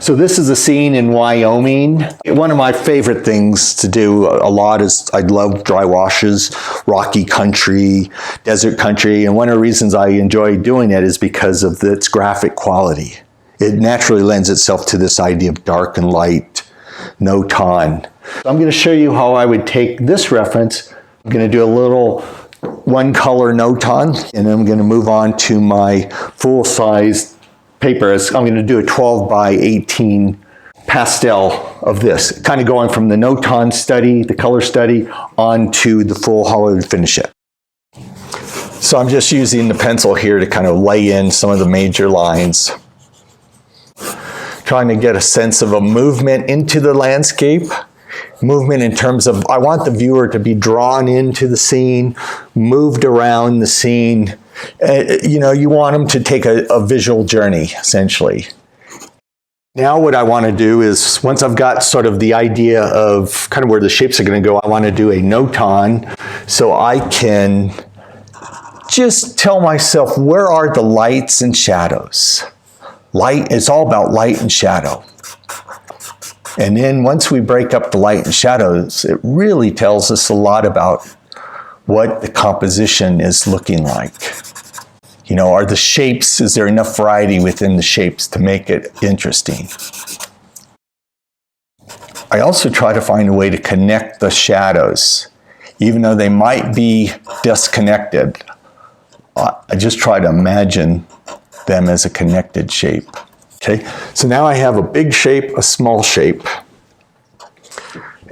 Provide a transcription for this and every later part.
So this is a scene in Wyoming. One of my favorite things to do a lot is I love dry washes, rocky country, desert country, and one of the reasons I enjoy doing it is because of its graphic quality. It naturally lends itself to this idea of dark and light, no ton. I'm going to show you how I would take this reference. I'm going to do a little one color no-ton, and then I'm going to move on to my full-size paper. I'm going to do a 12 by 18 pastel of this, kind of going from the no-ton study, the color study, onto the full hollow to finish it. So I'm just using the pencil here to kind of lay in some of the major lines, trying to get a sense of a movement into the landscape. Movement in terms of, I want the viewer to be drawn into the scene, moved around the scene. You want them to take a visual journey, essentially. Now what I want to do is, once I've got sort of the idea of kind of where the shapes are going to go, I want to do a no-ton so I can just tell myself, where are the lights and shadows? Light, it's all about light and shadow. And then once we break up the light and shadows, it really tells us a lot about what the composition is looking like. Are the shapes, is there enough variety within the shapes to make it interesting? I also try to find a way to connect the shadows. Even though they might be disconnected, I just try to imagine them as a connected shape. Okay, so now I have a big shape, a small shape.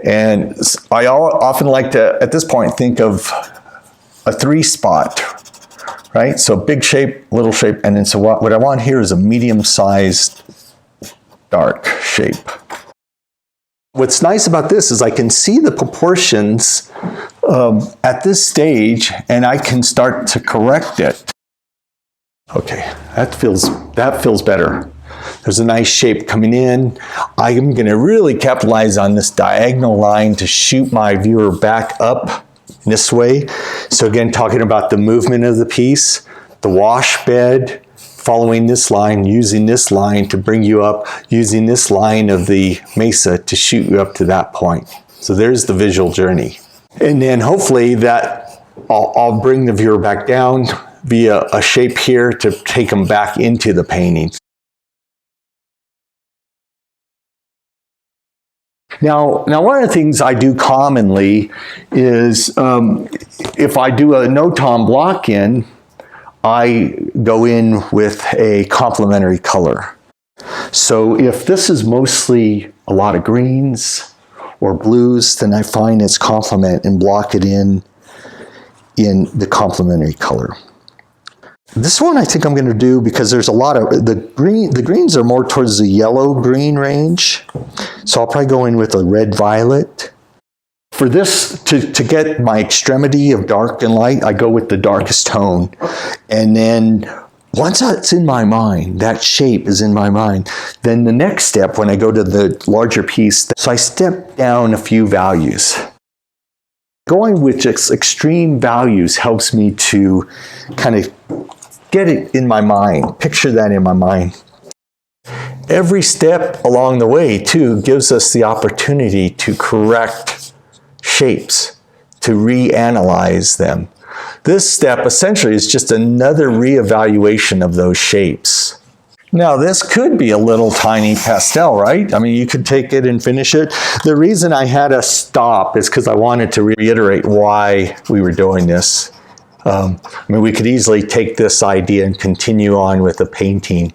And I often like to, at this point, think of a 3-spot, right? So big shape, little shape, and then so what I want here is a medium-sized dark shape. What's nice about this is I can see the proportions at this stage, and I can start to correct it. Okay, that feels better. There's a nice shape coming in. I'm going to really capitalize on this diagonal line to shoot my viewer back up this way. So again, talking about the movement of the piece, the wash bed, following this line, using this line to bring you up, using this line of the mesa to shoot you up to that point. So there's the visual journey. And then hopefully that I'll bring the viewer back down via a shape here to take them back into the painting. Now one of the things I do commonly is if I do a no-ton block in, I go in with a complementary color. So if this is mostly a lot of greens or blues, then I find its complement and block it in the complementary color. This one I think I'm going to do because there's a lot of, the greens are more towards the yellow-green range. So I'll probably go in with a red-violet. For this, to get my extremity of dark and light, I go with the darkest tone. And then once that's in my mind, that shape is in my mind, then the next step when I go to the larger piece, so I step down a few values. Going with just extreme values helps me to kind of get it in my mind, picture that in my mind. Every step along the way, too, gives us the opportunity to correct shapes, to reanalyze them. This step essentially is just another reevaluation of those shapes. Now, this could be a little tiny pastel, right? I mean, you could take it and finish it. The reason I had to stop is because I wanted to reiterate why we were doing this. I mean, we could easily take this idea and continue on with the painting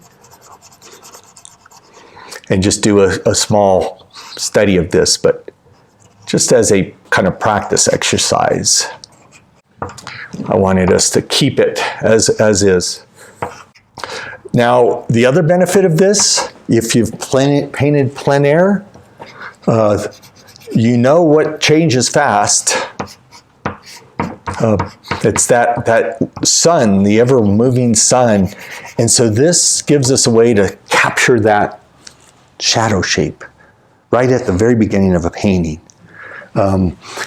and just do a small study of this, but just as a kind of practice exercise, I wanted us to keep it as is. Now, the other benefit of this, if you've painted plein air, you know what changes fast. It's that sun, the ever-moving sun. And so this gives us a way to capture that shadow shape right at the very beginning of a painting.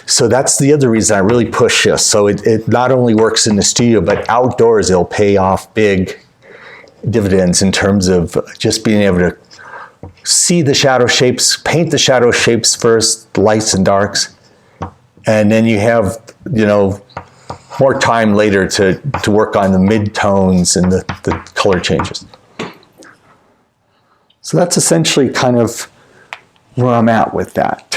So that's the other reason I really push this. So it not only works in the studio, but outdoors it'll pay off big dividends in terms of just being able to see the shadow shapes, paint the shadow shapes first, the lights and darks, and then you have, more time later to work on the mid-tones and the color changes. So that's essentially kind of where I'm at with that.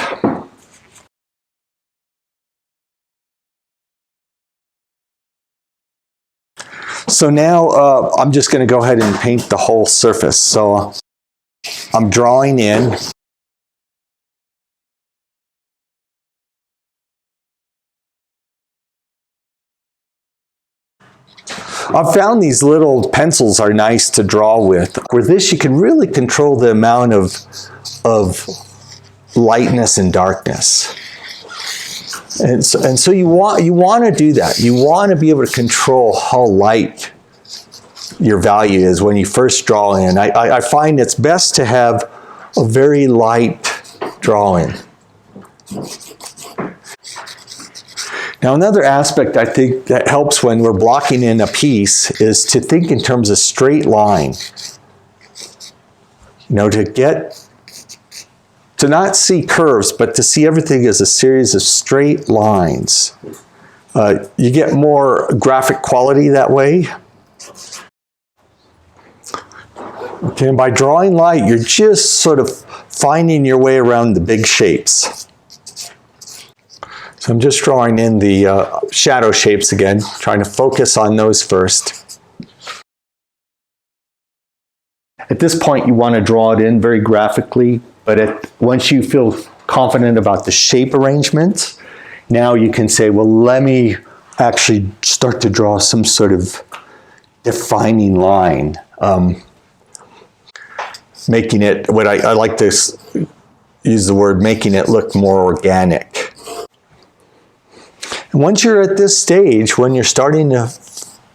So now I'm just going to go ahead and paint the whole surface. So I'm drawing in. I've found these little pencils are nice to draw with. With this, you can really control the amount of lightness and darkness. And so you want to do that. You want to be able to control how light your value is when you first draw in. I find it's best to have a very light drawing. Now, another aspect I think that helps when we're blocking in a piece is to think in terms of straight line. To not see curves, but to see everything as a series of straight lines. You get more graphic quality that way. Okay, and by drawing light, you're just sort of finding your way around the big shapes. So I'm just drawing in the shadow shapes again, trying to focus on those first. At this point, you want to draw it in very graphically, but once you feel confident about the shape arrangement, now you can say, well, let me actually start to draw some sort of defining line. Making it, what I like to use the word, making it look more organic. And once you're at this stage, when you're starting to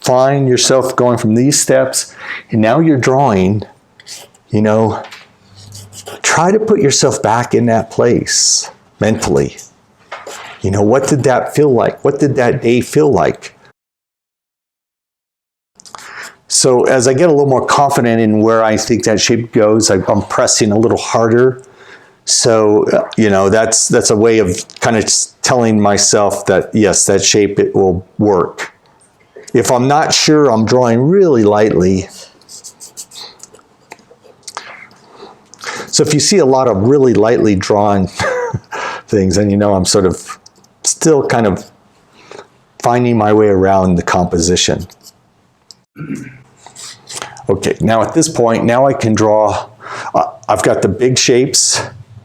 find yourself going from these steps, and now you're drawing, try to put yourself back in that place mentally. What did that feel like? What did that day feel like? So as I get a little more confident in where I think that shape goes, I'm pressing a little harder. So, that's a way of kind of telling myself that, yes, that shape, it will work. If I'm not sure, I'm drawing really lightly. So if you see a lot of really lightly drawn things, then I'm sort of still kind of finding my way around the composition. Okay, now at this point, now I can draw, I've got the big shapes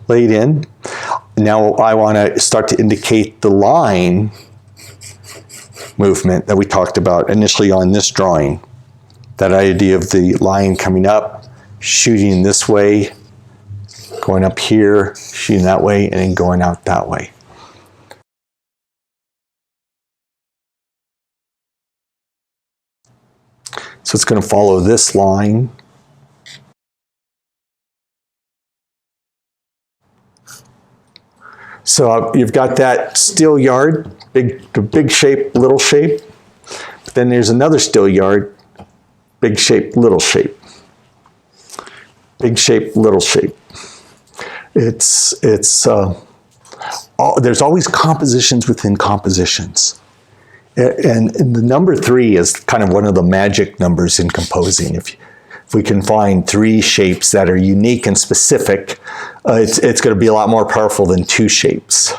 laid in. Now I want to start to indicate the line movement that we talked about initially on this drawing. That idea of the line coming up, shooting this way, going up here, shooting that way, and then going out that way. So it's going to follow this line. So you've got that still yard, big shape, little shape. But then there's another still yard, big shape, little shape. Big shape, little shape. There's always compositions within compositions. And the number 3 is kind of one of the magic numbers in composing. If we can find 3 shapes that are unique and specific, it's going to be a lot more powerful than 2 shapes.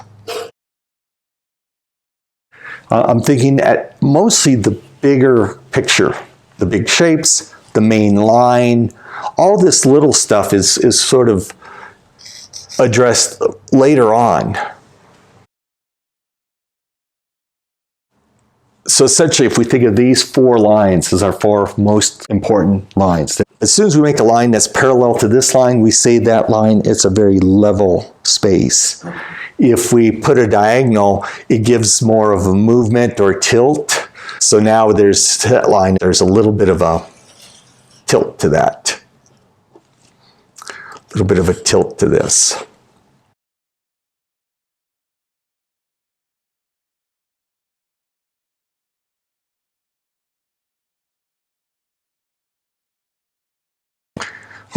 I'm thinking at mostly the bigger picture, the big shapes, the main line. All this little stuff is sort of addressed later on. So essentially, if we think of these 4 lines as our 4 most important lines, as soon as we make a line that's parallel to this line, we say that line is a very level space. If we put a diagonal, it gives more of a movement or tilt. So now there's that line, there's a little bit of a tilt to that. A little bit of a tilt to this.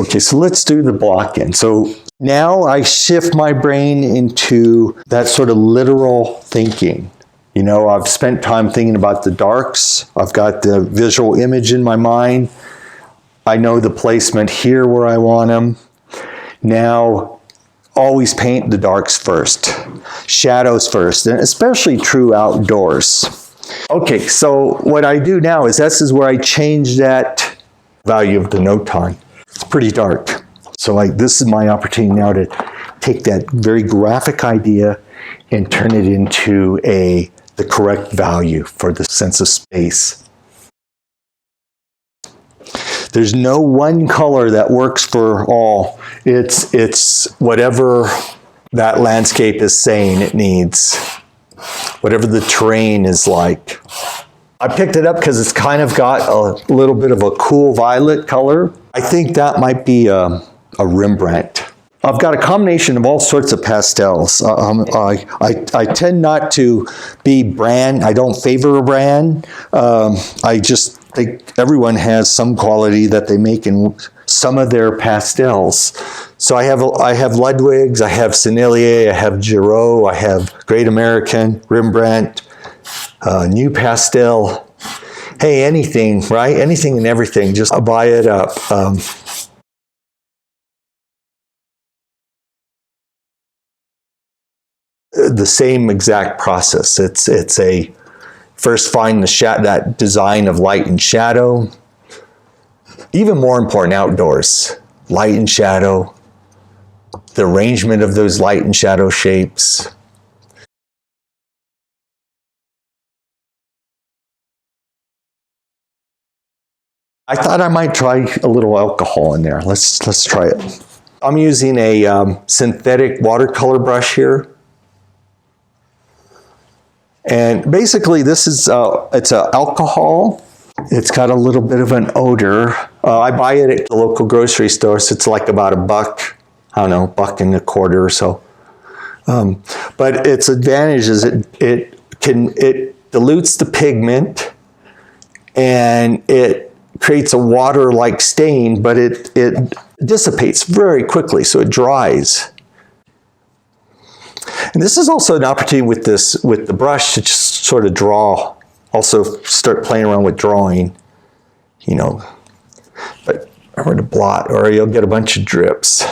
Okay, so let's do the block in. So now I shift my brain into that sort of literal thinking. You know, I've spent time thinking about the darks. I've got the visual image in my mind. I know the placement here where I want them. Now, always paint the darks first, shadows first, and especially true outdoors. Okay, so what I do now is this is where I change that value of the note tone. It's pretty dark. So like this is my opportunity now to take that very graphic idea and turn it into the correct value for the sense of space. There's no one color that works for all. It's whatever that landscape is saying it needs, whatever the terrain is like. I picked it up because it's kind of got a little bit of a cool violet color. I think that might be a Rembrandt. I've got a combination of all sorts of pastels. I tend not to be brand. I don't favor a brand. I just think everyone has some quality that they make in some of their pastels. So I have Ludwig's, I have Sennelier, I have Giraud, I have Great American, Rembrandt, New Pastel. Hey, anything, right? Anything and everything. Just buy it up. The same exact process. It's a first find that design of light and shadow. Even more important, outdoors, light and shadow, the arrangement of those light and shadow shapes. I thought I might try a little alcohol in there. Let's try it. I'm using a synthetic watercolor brush here. And basically this is, it's an alcohol. It's got a little bit of an odor. I buy it at the local grocery store, so it's like about $1, I don't know, $1.25 or so. But its advantage is it dilutes the pigment and it creates a water-like stain, but it dissipates very quickly, so it dries. And this is also an opportunity with the brush to just sort of draw, also start playing around with drawing, you know, but or to blot, or you'll get a bunch of drips.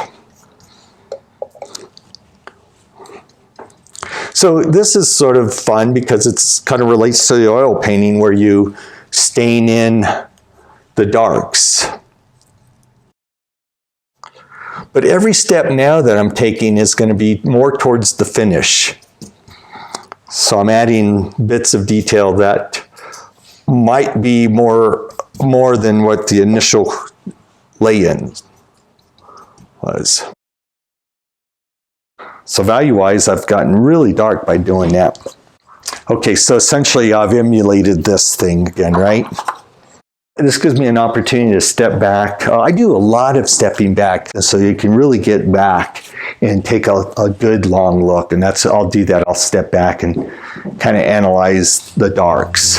So this is sort of fun because it's kind of relates to the oil painting where you stain in the darks. But every step now that I'm taking is going to be more towards the finish. So I'm adding bits of detail that might be more than what the initial lay-in was. So value-wise, I've gotten really dark by doing that. Okay, so essentially I've emulated this thing again, right? This gives me an opportunity to step back. I do a lot of stepping back, so you can really get back and take a good long look. And I'll do that. I'll step back and kind of analyze the darks.